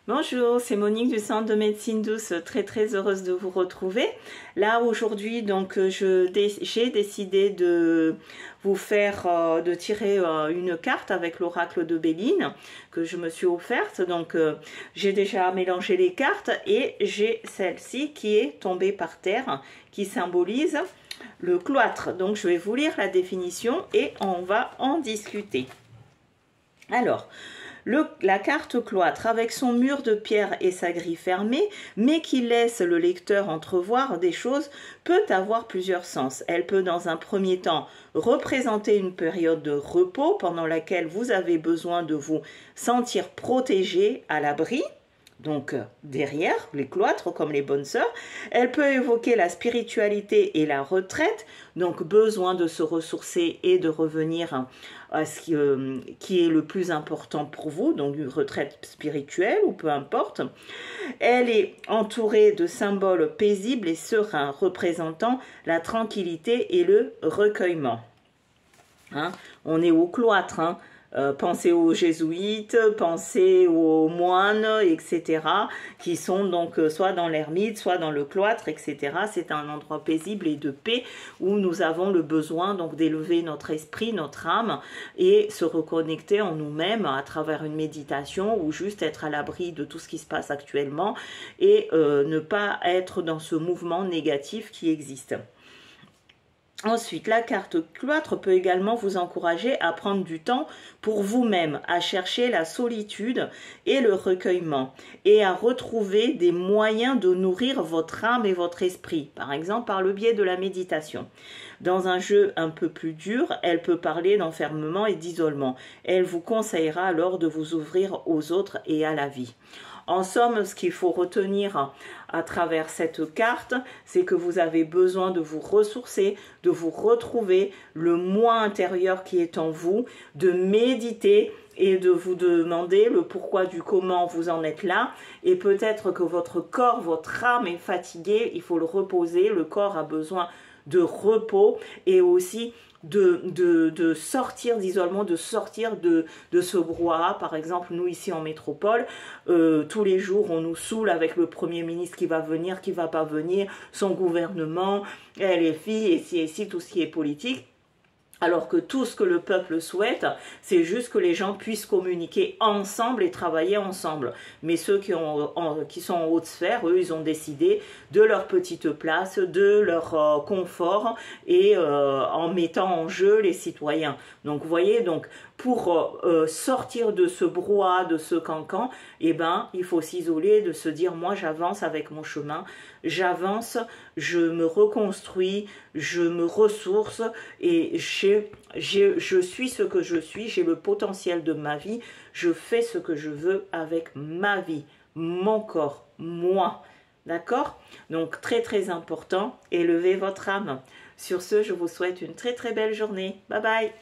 Bonjour, c'est Monique du Centre de Médecine Douce, très heureuse de vous retrouver. Là aujourd'hui, donc j'ai décidé de vous faire, de tirer une carte avec l'oracle de Béline que je me suis offerte. Donc j'ai déjà mélangé les cartes et j'ai celle-ci qui est tombée par terre, qui symbolise le cloître. Donc je vais vous lire la définition et on va en discuter. Alors, la carte cloître, avec son mur de pierre et sa grille fermée, mais qui laisse le lecteur entrevoir des choses, peut avoir plusieurs sens. Elle peut, dans un premier temps, représenter une période de repos pendant laquelle vous avez besoin de vous sentir protégé, à l'abri. Donc derrière les cloîtres comme les bonnes sœurs, elle peut évoquer la spiritualité et la retraite, donc besoin de se ressourcer et de revenir à ce qui est le plus important pour vous, donc une retraite spirituelle ou peu importe. Elle est entourée de symboles paisibles et sereins représentant la tranquillité et le recueillement. Hein? On est au cloître, hein? Pensez aux jésuites, pensez aux moines, etc., qui sont donc soit dans l'ermite, soit dans le cloître, etc. C'est un endroit paisible et de paix où nous avons le besoin donc d'élever notre esprit, notre âme et se reconnecter en nous-mêmes à travers une méditation ou juste être à l'abri de tout ce qui se passe actuellement et ne pas être dans ce mouvement négatif qui existe. Ensuite, la carte cloître peut également vous encourager à prendre du temps pour vous-même, à chercher la solitude et le recueillement, et à retrouver des moyens de nourrir votre âme et votre esprit, par exemple par le biais de la méditation. Dans un jeu un peu plus dur, elle peut parler d'enfermement et d'isolement. Elle vous conseillera alors de vous ouvrir aux autres et à la vie. En somme, ce qu'il faut retenir à travers cette carte, c'est que vous avez besoin de vous ressourcer, de vous retrouver le moi intérieur qui est en vous, de méditer et de vous demander le pourquoi du comment vous en êtes là. Et peut-être que votre corps, votre âme est fatiguée, il faut le reposer, le corps a besoin de repos et aussi de sortir d'isolement, de sortir de ce brouhaha. Par exemple, nous ici en métropole, tous les jours on nous saoule avec le Premier ministre qui va venir, qui va pas venir, son gouvernement, les filles, et si, tout ce qui est politique. Alors que tout ce que le peuple souhaite, c'est juste que les gens puissent communiquer ensemble et travailler ensemble. Mais ceux qui sont en haute sphère, eux, ils ont décidé de leur petite place, de leur confort et en mettant en jeu les citoyens. Donc, vous voyez, donc, pour sortir de ce brouhaha, de ce cancan, eh ben, il faut s'isoler, de se dire, moi, j'avance avec mon chemin, j'avance, je me reconstruis, je me ressource et je suis ce que je suis, j'ai le potentiel de ma vie, je fais ce que je veux avec ma vie, mon corps, moi. D'accord? Donc, très important, élevez votre âme. Sur ce, je vous souhaite une très belle journée. Bye bye!